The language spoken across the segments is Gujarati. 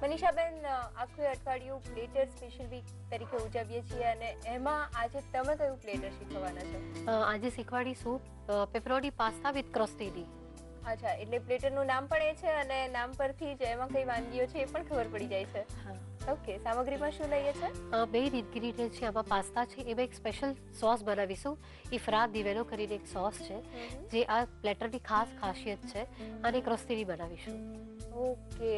મનીષાબેન, આખું અઠવાડિયું પ્લેટર સ્પેશિયલ વીક તરીકે ઉજવીએ છીએ અને એમાં આજે તમે કયું પ્લેટર શીખવાના છો? આજે શીખવાડીશું પેપરોની પાસ્તા વિથ ક્રોસ્ટેની. અચ્છા, એટલે પ્લેટરનું નામ પણ એ છે અને નામ પરથી જ એમાં કઈ વાનગીઓ છે એ પણ ખબર પડી જાય છે. હા. ઓકે, સામગ્રીમાં શું લઈએ છે? બે ઇન્ગ્રીડિયન્ટ છે. આમાં પાસ્તા છે, એમાં એક સ્પેશિયલ સોસ બનાવીશું. ઇફરાત દિવેલો કરીને એક સોસ છે જે આ પ્લેટરની ખાસ ખાસિયત છે, અને ક્રોસ્ટેની બનાવીશું. ઓકે,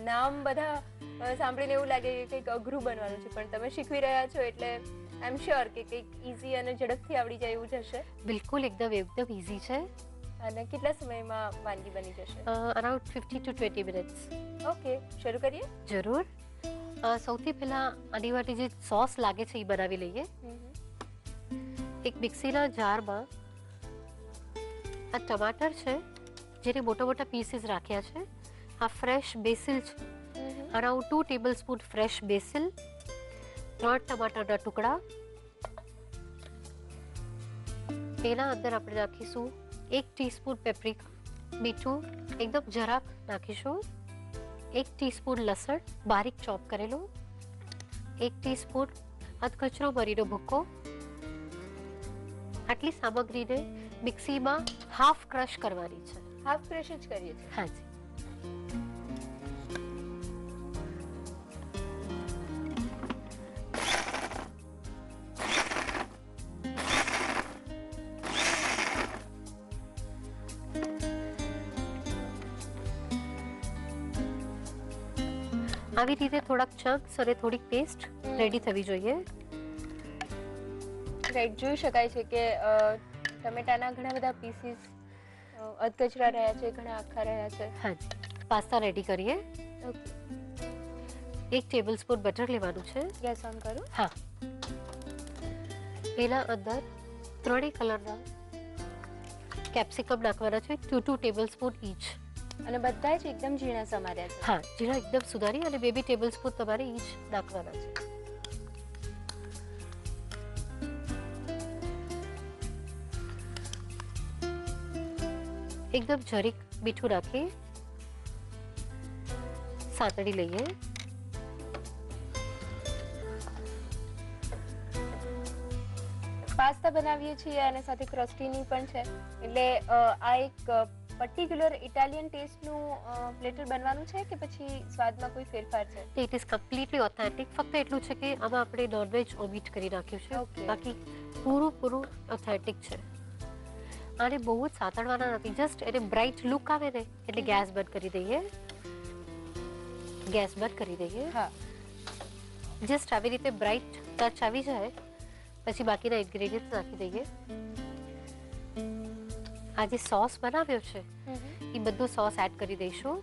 નામ બધા સાંભળીને એવું લાગે કે કંઈક અઘરું બનવાનું છે, પણ તમે શીખવી રહ્યા છો એટલે આઈ એમ શ્યોર કે કંઈક ઈઝી અને ઝડપથી આવડી જાય એવું જ હશે. બિલકુલ એકદમ ઈઝી છે. અને કેટલા સમયમાં વાનગી બની જશે? Around 15 to 20 minutes. ઓકે, શરૂ કરીએ. જરૂર. સૌથી પહેલા આની માટે જે સોસ લાગે છે એ બનાવી લઈએ. એક મિક્સીના જારમાં આ ટમાટર છે જેને મોટા મોટા પીસીસ રાખ્યા છે. આ ફ્રેશ બેસિલ છે, અરાઉન્ડ 2 ટેબલસ્પૂન ફ્રેશ બેસિલ, 3 ટમાટરના ટુકડા. એના અંદર આપણે નાખીશું 1 ટીસ્પૂન પેપ્રિકા, મીઠું એકદમ જરાક નાખીશું, 1 ટીસ્પૂન લસણ બારીક ચોપ કરેલું, 1 ટીસ્પૂન અધકચરો મરીનો ભૂકો. આટલી સામગ્રીને મિક્સીમાં હાફ ક્રશ કરવાની છે. હાફ ક્રશ જ કરીએ છીએ? હા જી. આવી રીતે થોડાક ચંક્સ અને થોડીક પેસ્ટ રેડી થવી જોઈએ. રાઈટ, જોઈ શકાય છે કે ટમેટાના ઘણા બધા પીસીસ અધકચરા રહ્યા છે, ઘણા આખા રહ્યા છે. હા જી. પાસ્તા રેડી કરીએ. ઓકે, 1 ટેબલસ્પૂન બટર લેવાનું છે. ગેસ ઓન કરો. હા. એના અંદર 3 કલરના કેપ્સિકમ નાખવાના છે, 2 ટેબલસ્પૂન ઈચ. અને બધા જ એકદમ ઝીણા સમાર્યા છે? હા, ઝીણા એકદમ સુધારી, અને 2 ટેબલસ્પૂન તમારે ઈચ નાખવાના છે. એકદમ જરીક મીઠું નાખી સાતળી લઈએ. પાસ્તા બનાવીએ છીએ અને સાથે ક્રોસ્ટીની પણ છે, એટલે આ એક પર્ટિક્યુલર ઇટાલિયન ટેસ્ટનું પ્લેટર બનવાનું છે કે પછી સ્વાદમાં કોઈ ફેરફાર છે? It is completely authentic. ફક્ત એટલું છે કે આમાં આપણે નોનવેજ ઓમિટ કરી નાખ્યું છે. Okay. બાકી પૂરું ઓથેન્ટિક છે. આને બહુ જ સાતળવાના નથી, જસ્ટ એને બ્રાઇટ લુક આવે ને એટલે ગેસ બંધ કરી દઈએ. ગેસ બંધ કરી દઈએ. હા. જસ્ટ આવી રીતે બ્રાઇટ ટચ આવી જાય પછી બાકીના ઇન્ગ્રેડિયન્ટ નાખી દઈએ. આ જે સોસ બનાવ્યો છે એ બધું સોસ એડ કરી દઈશું.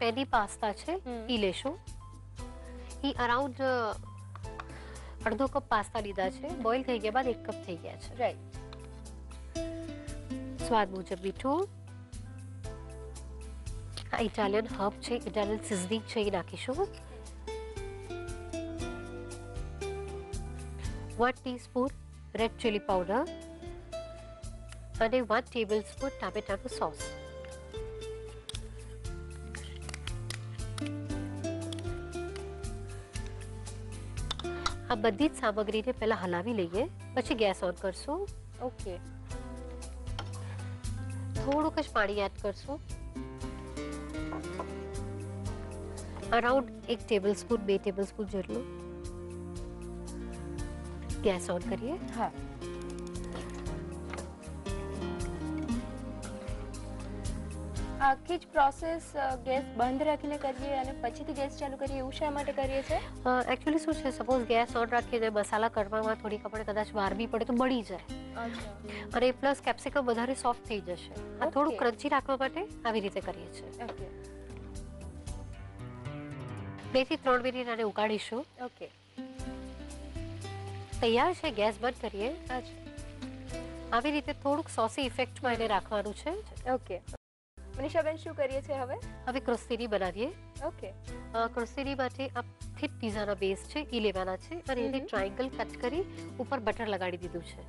પેની પાસ્તા છે એ લેશું. એ અરાઉન્ડ અડધો કપ પાસ્તા લીધા છે. બોઇલ થઈ ગયા બાદ 1 કપ થઈ ગયા છે. રાઈટ. સ્વાદ મુજબ મીઠું. આ ઇટાલિયન હર્બ છે, ઇટાલિયન સિઝનિંગ છે એ નાખીશું. 1 ટીસ્પૂન રેડ ચીલી પાવડર અને 1 ટેબલસ્પૂન ટામેટાનું સોસ. આ બધી જ સામગ્રીને પહેલા હલાવી લઈએ, પછી ગેસ ઓન કરશું. ઓકે. થોડુંક જ પાણી એડ કરશું. અરાઉન્ડ 1 ટેબલસ્પૂન 2 ટેબલસ્પૂન જેટલું. ગેસ ઓન કરીએ. હા. આખી જ પ્રોસેસ ગેસ બંધ રાખીને કરીએ અને પછીથી ગેસ ચાલુ કરીએ, એવું શા માટે કરીએ છીએ? એકચ્યુઅલી શું છે, સપોઝ ગેસ ઓન રાખીને મસાલા કરવામાં થોડીક આપણે કદાચ વાર બી પડે તો બળી જાય. અને પ્લસ કેપ્સિકમ વધારે સોફ્ટ થઈ જશે. આ થોડું ક્રન્ચી રાખવા માટે આવી રીતે કરીએ છીએ. ઓકે. 2 થી 3 મિનિટ આને ઉકાળીશું. ઓકે. તૈયાર છે. ગેસ બંધ કરીએ. અચ્છા. આવી રીતે થોડુંક સોસી ઇફેક્ટમાં એને રાખવાનું છે. ઓકે. મનીષાબેન, શું કરીએ છીએ હવે? હવે ક્રોસ્ટેની બનાવીએ. ઓકે. ક્રોસ્ટેની માટે આ થીક પિઝાના બેઝ છે એ લેવાના છે અને એને ટ્રાયંગલ કટ કરી ઉપર બટર લગાડી દીધું છે.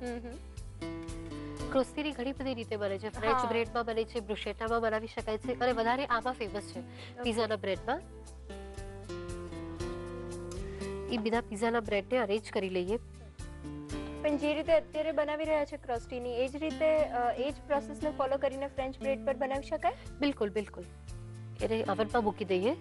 ક્રોસ્તીની ઘણી બધી રીતે બને છે. ફ્રેન્ચ હા. બ્રેડમાં બને છે, બ્રુશેટામાં બનાવી શકાય છે અને વધારે આમાં ફેમસ છે પીઝાના બ્રેડમાં. એ બધા પીઝાના બ્રેડને અરેન્જ કરી લઈએ. પણ જે રીતે અત્યારે બનાવી રહ્યા છે ક્રસ્ટીની, એ જ રીતે એ જ પ્રોસેસને ફોલો કરીને ફ્રેન્ચ બ્રેડ પર બનાવી શકાય? બિલકુલ બિલકુલ. એને ઓવનમાં મૂકી દઈએ.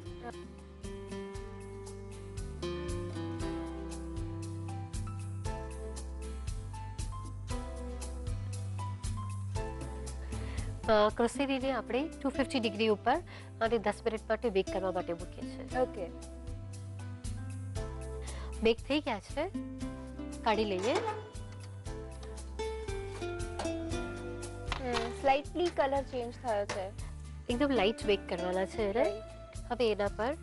ક્રોસ્તીને આપણે 250 ડિગ્રી ઉપર અને 10 મિનિટ માટે બેક કરવા માટે મૂકીએ છીએ. ઓકે. બેક થઈ ગયા છે, કાઢી લઈએ. સ્લાઇટલી કલર ચેન્જ થયો છે. એકદમ લાઇટ બેક કરવાના છે એને. હવે એના પર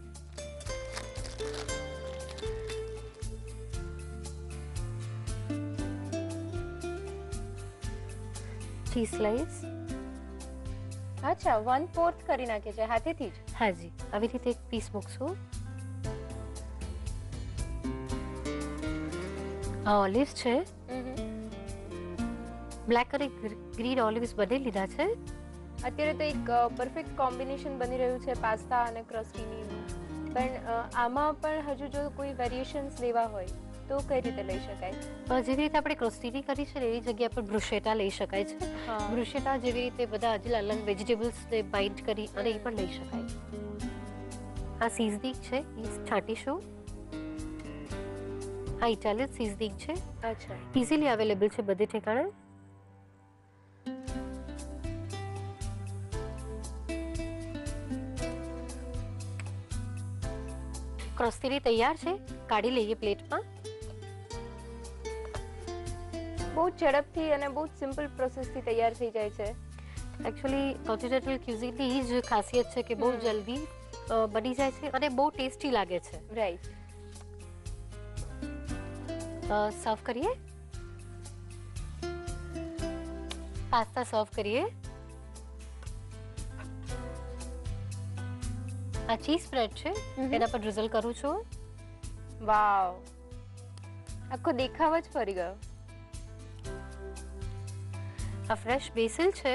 ચીઝ સ્લાઇસ. અચ્છા, 1/4 કરી નાખે છે હાથેથી જ? હાજી, આવી રીતે એક પીસ મૂકશું. આ ઓલિવ્સ છે, બ્લેક અને ગ્રીન ઓલિવ્સ બંને લીધા છે. અત્યારે તો એક પરફેક્ટ કોમ્બિનેશન બની રહ્યું છે પાસ્તા અને ક્રસ્ટીની. પણ આમાં પણ હજુ જો કોઈ વેરિએશન્સ લેવા હોય તો કઈ રીતે લઈ શકાય? જેવી રીતે આપણે ક્રોસ્ટીની કરી છે ને એની જગ્યા પર બ્રુશેટા લઈ શકાય છે. બ્રુશેટા જેવી રીતે બધા અલગ અલગ વેજીટેબલ્સને બાઇન્ડ કરી અને એ પણ લઈ શકાય. આ સીઝનિંગ છે એ છાંટીશું. આ ઇટાલિયન સીઝનિંગ છે. અચ્છા. ઇઝીલી અવેલેબલ છે બધે ઠેકાણે. ક્રોસ્તીની તૈયાર છે, કાઢી લઈએ પ્લેટમાં. બહુ ઝડપથી અને બહુ સિમ્પલ પ્રોસેસથી તૈયાર થઈ જાય છે. એકચ્યુઅલી કોન્ટિનેન્ટલ ક્યુઝિનની એ જ ખાસિયત છે કે બહુ જલ્દી બની જાય છે અને બહુ ટેસ્ટી લાગે છે. રાઈટ. સર્વ કરીએ. પાસ્તા સર્વ કરીએ. આ ચીઝ સ્પ્રેડ છે, એના પર ડ્રિઝલ કરું છું. વાવ, આખો દેખાવ જ ફરી ગયો. આ ફ્રેશ બેસિલ છે,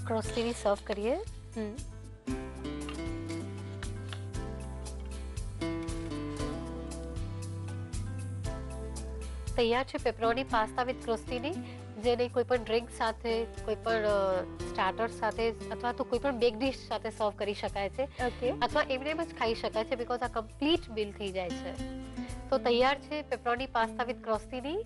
ક્રોસ્ટીની સર્વ કરીએ. તૈયાર છે પેપરોની પાસ્તા વિથ ક્રોસ્ટીની, જેને કોઈ પણ ડ્રિંક સાથે, કોઈ પણ સ્ટાર્ટર સાથે અથવા તો કોઈ પણ બેક ડિશ સાથે સર્વ કરી શકાય છે. ઓકે. અથવા એમને જ ખાઈ શકાય છે બીકોઝ આ કમ્પ્લીટ મીલ થઈ જાય છે. તો તૈયાર છે પેપરોની પાસ્તા વિથ ક્રોસ્ટીની.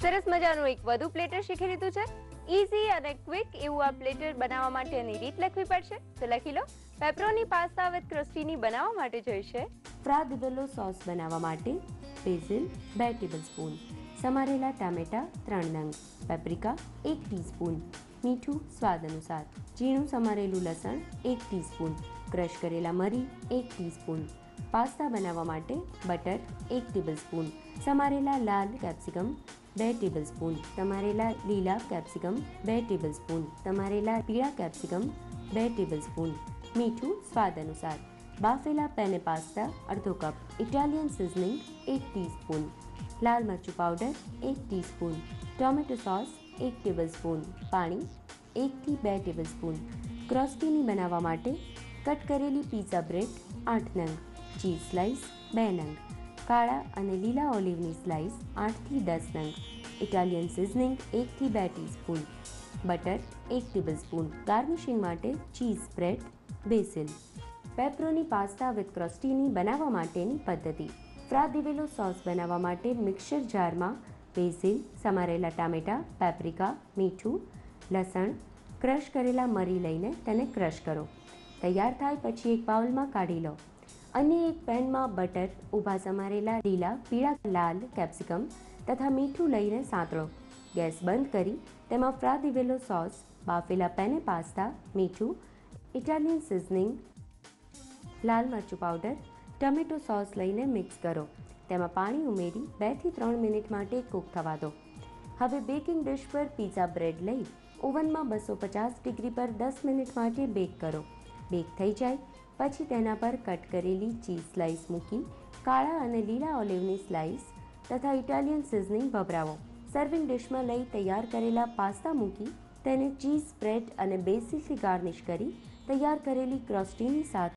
સરસ મજાનું એક વધુ પ્લેટર શીખી લીધું છે. ઈઝી અને ક્વિક એવું આ પ્લેટર બનાવવા માટેની રીત લખવી પડશે, તો લખી લો. પેપરોની પાસ્તા વિથ ક્રોસ્ટીની બનાવવા માટે જોઈશે ફ્રા દી બેલો સોસ બનાવવા માટે બેસિલ 2 ટેબલસ્પૂન, સમારેલા ટામેટા 3 નંગ, પેપ્રિકા 1 ટીસ્પૂન, મીઠું સ્વાદ અનુસાર, ઝીણું સમારેલું લસણ 1 ટીસ્પૂન, ક્રશ કરેલા મરી 1 ટીસ્પૂન, પાસ્તા બનાવવા માટે બટર 1 ટેબલસ્પૂન, સમારેલા લાલ કેપ્સિકમ 2 ટેબલસ્પૂન, સમારેલા લીલા કેપ્સિકમ 2 ટેબલસ્પૂન, સમારેલા પીળા કેપ્સિકમ 2 ટેબલસ્પૂન, મીઠું સ્વાદ અનુસાર, બાફેલા પેને પાસ્તા અડધો કપ, ઇટાલિયન સિઝનિંગ 1 ટીસ્પૂન, લાલ મરચું powder 1 teaspoon, tomato sauce 1 tablespoon, પાણી 1 થી 2 ટેબલસ્પૂન. ક્રોસ્ટીની બનાવવા માટે કટ કરેલી પીઝા બ્રેડ 8 નંગ, ચીઝ સ્લાઇસ 2 નંગ, કાળા અને લીલા ઓલિવની સ્લાઇસ 8 થી 10 નંગ, ઇટાલિયન સિઝનિંગ 1 થી 2 ટીસ્પૂન, બટર 1 ટેબલસ્પૂન. ગાર્નિશિંગ માટે cheese spread, basil. Pepperoni pasta with crostini બનાવવા માટેની પદ્ધતિ. ફ્રા દી બેલો સોસ બનાવવા માટે મિક્સર જારમાં બેસિલ, સમારેલા ટામેટા, પેપ્રિકા, મીઠું, લસણ, ક્રશ કરેલા મરી લઈને તેને ક્રશ કરો. તૈયાર થાય પછી એક બાઉલમાં કાઢી લો. અન્ય એક પેનમાં બટર, ઊભા સમારેલા લીલા, પીળા, લાલ કેપ્સિકમ તથા મીઠું લઈને સાંતળો. ગેસ બંધ કરી તેમાં ફ્રા દી બેલો સોસ, બાફેલા પેને પાસ્તા, મીઠું, ઇટાલિયન સિઝનિંગ, લાલ મરચું પાવડર, ટમેટો સોસ લઈને મિક્સ કરો. તેમાં પાણી ઉમેરી 2 થી 3 મિનિટ માટે કૂક થવા દો. હવે બેકિંગ ડિશ પર પીઝા બ્રેડ લઈ ઓવનમાં 250 ડિગ્રી પર 10 મિનિટ માટે બેક કરો. બેક થઈ જાય પછી તેના પર કટ કરેલી ચીઝ સ્લાઇસ મૂકી કાળા અને લીલા ઓલિવની સ્લાઇસ તથા ઇટાલિયન સિઝનિંગ ભભરાવો. સર્વિંગ ડિશમાં લઈ તૈયાર કરેલા પાસ્તા મૂકી તેને ચીઝ સ્પ્રેડ અને બેસિલથી ગાર્નિશ કરી તૈયાર કરેલી ક્રોસ્ટીની સાથે